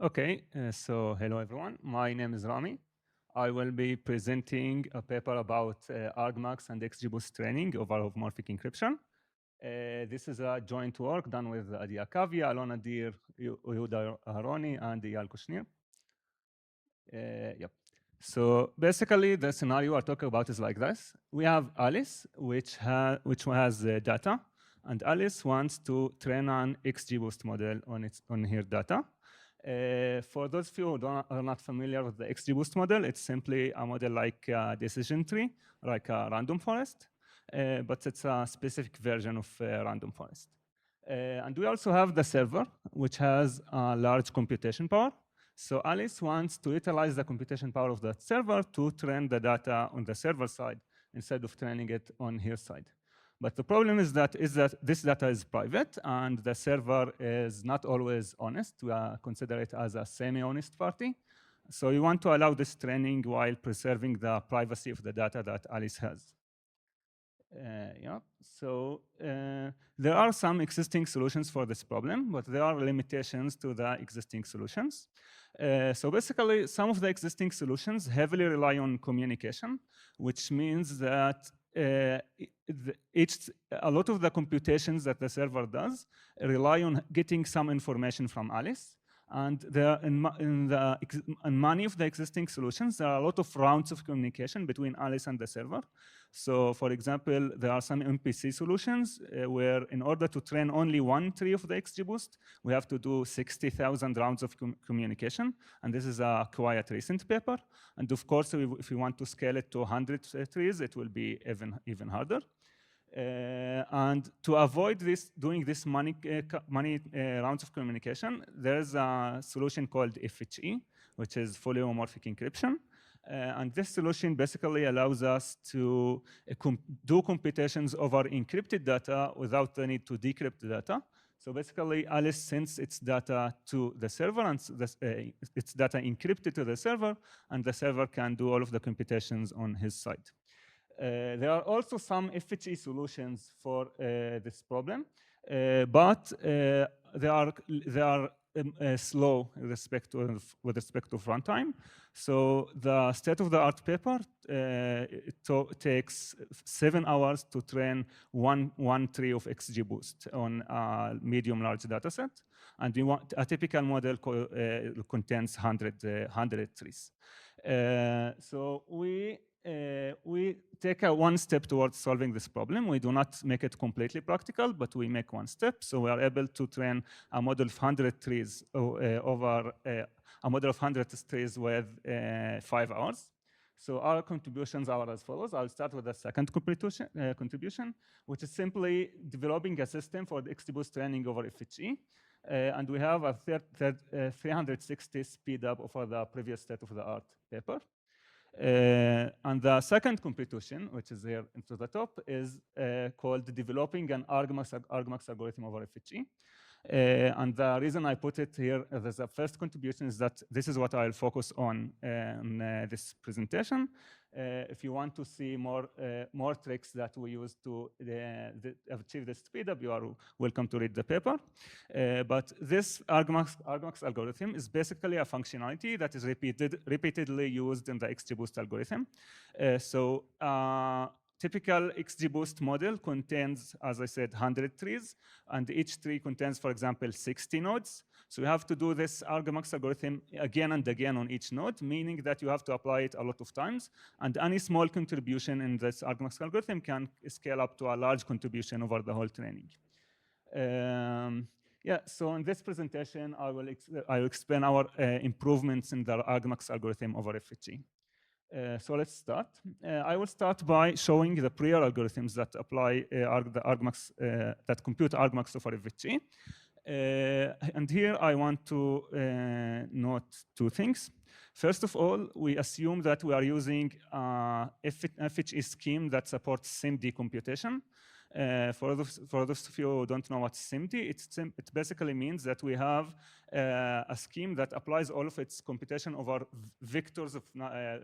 Okay, so hello everyone. My name is Ramy. I will be presenting a paper about Argmax and XGBoost training over homomorphic encryption. This is a joint work done with Adir Akavia, Allon, Adir, Ehud, Aharoni, and Eyal Kushnir. Yep. So basically, the scenario we're talking about is like this. We have Alice, which has data, and Alice wants to train an XGBoost model on her data. For those of you who are not familiar with the XGBoost model, it's simply a model like a decision tree, like a random forest, but it's a specific version of random forest. And we also have the server, which has a large computation power. So Alice wants to utilize the computation power of that server to train the data on the server side instead of training it on her side. But the problem is that this data is private and the server is not always honest. We consider it as a semi-honest party. So you want to allow this training while preserving the privacy of the data that Alice has. Yeah, so there are some existing solutions for this problem, but there are limitations to the existing solutions. So basically, some of the existing solutions heavily rely on communication, which means that a lot of the computations that the server does rely on getting some information from Alice. And in many of the existing solutions, there are a lot of rounds of communication between Alice and the server. So for example, there are some MPC solutions where in order to train only one tree of the XGBoost, we have to do 60,000 rounds of communication. And this is a quite recent paper. And of course, if we want to scale it to 100 trees, it will be even harder. And to avoid doing this many rounds of communication, there's a solution called FHE, which is fully homomorphic encryption. And this solution basically allows us to do computations over encrypted data without the need to decrypt the data. So basically, Alice sends its data to the server, and its data encrypted to the server, and the server can do all of the computations on his side. There are also some FHE solutions for this problem, but they are slow with respect to runtime. So the state-of-the-art paper takes 7 hours to train one tree of XGBoost on a medium-large dataset, and we want a typical model contains 100 trees. So we take one step towards solving this problem. We do not make it completely practical, but we make one step. So we are able to train a model of 100 trees over a model of 100 trees with 5 hours. So our contributions are as follows. I'll start with the second contribution, which is simply developing a system for the XGBoost training over FHE. And we have a 360 speed up over the previous state-of-the-art paper. And the second computation, which is here into the top, is called developing an Argmax algorithm over FHE. And the reason I put it here as a first contribution is that this is what I'll focus on in this presentation. If you want to see more tricks that we use to achieve this speedup, you are welcome to read the paper. But this Argmax algorithm is basically a functionality that is repeatedly used in the XGBoost algorithm. Typical XGBoost model contains, as I said, 100 trees, and each tree contains, for example, 60 nodes. So you have to do this Argmax algorithm again and again on each node, meaning that you have to apply it a lot of times, and any small contribution in this Argmax algorithm can scale up to a large contribution over the whole training. Yeah, so in this presentation, I will explain our improvements in the Argmax algorithm over FHE. So let's start. I will start by showing the prior algorithms that apply the Argmax, that compute Argmax over FHE. And here I want to note two things. First of all, we assume that we are using a FHE scheme that supports SIMD computation. For those of you who don't know what SIMD, it basically means that we have a scheme that applies all of its computation over vectors of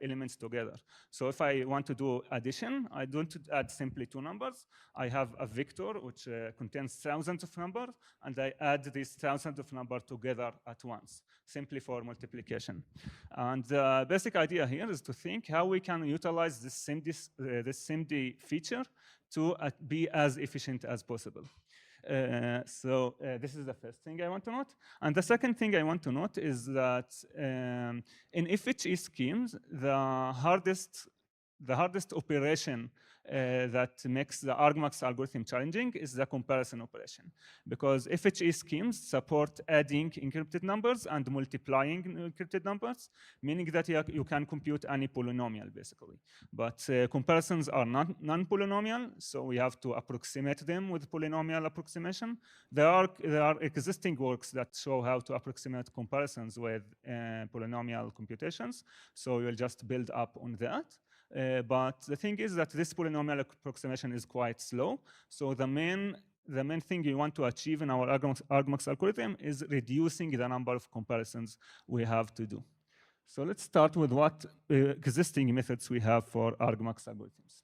elements together. So if I want to do addition, I don't add simply two numbers. I have a vector which contains thousands of numbers, and I add these thousands of numbers together at once, simply for multiplication. And the basic idea here is to think how we can utilize this SIMD feature to be as efficient as possible. So this is the first thing I want to note. And the second thing I want to note is that in FHE schemes, the hardest operation that makes the Argmax algorithm challenging is the comparison operation. Because FHE schemes support adding encrypted numbers and multiplying encrypted numbers, meaning that you can compute any polynomial, basically. But comparisons are non-polynomial, so we have to approximate them with polynomial approximation. There are existing works that show how to approximate comparisons with polynomial computations, so you'll just build up on that. But the thing is that this polynomial approximation is quite slow. So the main thing you want to achieve in our Argmax algorithm is reducing the number of comparisons we have to do. So let's start with what existing methods we have for Argmax algorithms.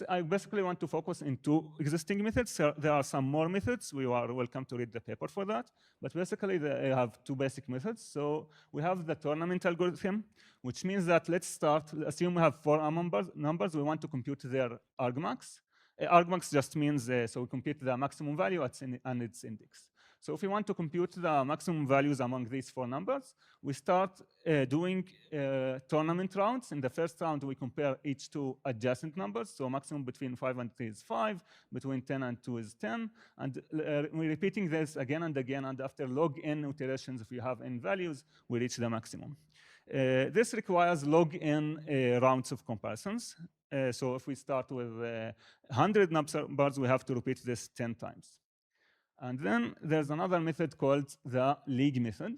I basically want to focus in two existing methods. So there are some more methods. We are welcome to read the paper for that. But basically, they have two basic methods. So we have the tournament algorithm, which means that let's assume we have four numbers. We want to compute their Argmax. Argmax just means, so we compute the maximum value and its index. So if we want to compute the maximum values among these four numbers, we start doing tournament rounds. In the first round, we compare each two adjacent numbers. So maximum between 5 and 3 is 5, between 10 and 2 is 10. And we're repeating this again and again. And after log n iterations, if you have n values, we reach the maximum. This requires log n rounds of comparisons. So if we start with 100 numbers, we have to repeat this 10 times. And then there's another method called the league method,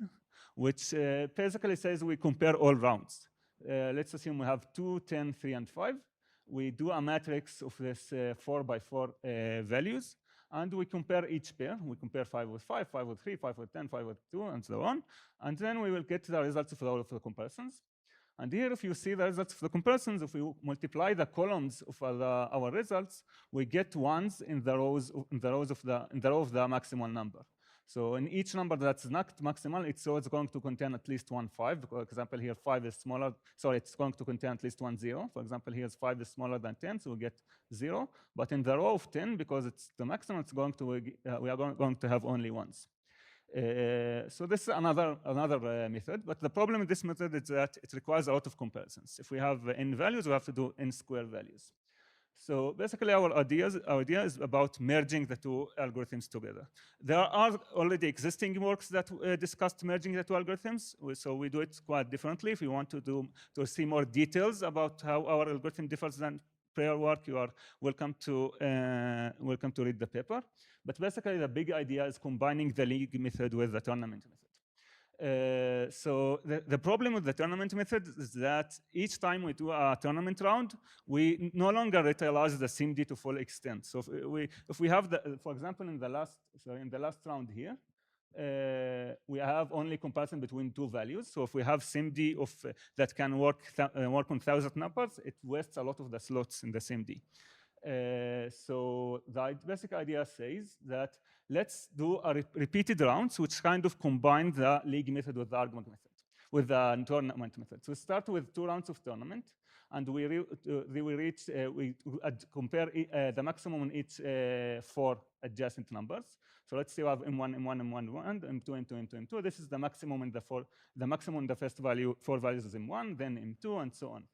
which basically says we compare all rounds. Let's assume we have 2, 10, 3, and 5. We do a matrix of this 4 by 4 values, and we compare each pair. We compare 5 with 5, 5 with 3, 5 with 10, 5 with 2, and so on. And then we will get the results of all of the comparisons. And here, if you see the results of the comparisons, if we multiply the columns of our results, we get ones in the rows of the maximal number. So in each number that's not maximal, it's always going to contain at least one 5. For example, here 5 is smaller. Sorry, it's going to contain at least one 0. For example, here 5 is smaller than 10, so we get 0. But in the row of 10, because it's the maximum, it's going to we are going to have only ones. So this is another method, but the problem with this method is that it requires a lot of comparisons. If we have n values, we have to do n square values. So basically, our idea is about merging the two algorithms together. There are already existing works that discussed merging the two algorithms, so we do it quite differently. If you want to see more details about how our algorithm differs than prior work, you are welcome to read the paper. But basically, the big idea is combining the league method with the tournament method. So the problem with the tournament method is that each time we do a tournament round, we no longer utilize the SIMD to full extent. So if we have for example, in the last round here, we have only comparison between two values. So if we have SIMD that can work on 1,000 numbers, it wastes a lot of the slots in the SIMD. So the basic idea says that let's do repeated rounds, which kind of combine the league method with the Argmax method, with the tournament method. So we start with 2 rounds of tournament, and we compare the maximum on each 4 adjacent numbers. So let's say we have M1, M1, M1, M1, M2, M2, M2, M2. This is the maximum in the maximum in the first value, 4 values is M1, then M2, and so on.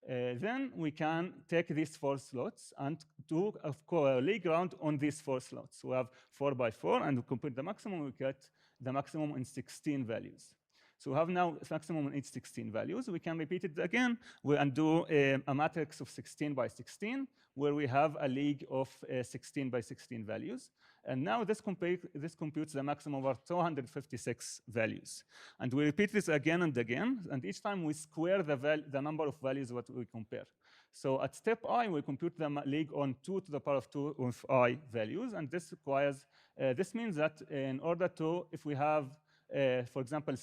Then we can take these 4 slots and do a league round on these 4 slots. We have 4 by 4, and we compute the maximum. We get the maximum in 16 values. So we have now maximum in each 16 values. We can repeat it again and do a matrix of 16 by 16, where we have a league of 16 by 16 values. And now this computes the maximum of 256 values. And we repeat this again and again. And each time we square the number of values that we compare. So at step I, we compute the league on 2 to the power of 2 of I values. And this requires, this means that in order to, if we have For example,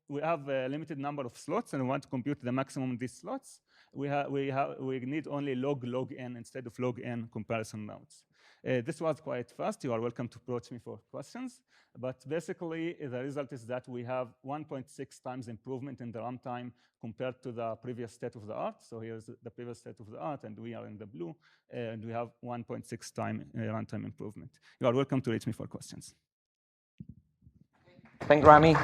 we have a limited number of slots, and we want to compute the maximum of these slots. We need only log n instead of log n comparison rounds. This was quite fast. You are welcome to approach me for questions. But basically, the result is that we have 1.6 times improvement in the runtime compared to the previous state of the art. So here's the previous state of the art, and we are in the blue, and we have 1.6 time runtime improvement. You are welcome to reach me for questions. Thank you, Ramy.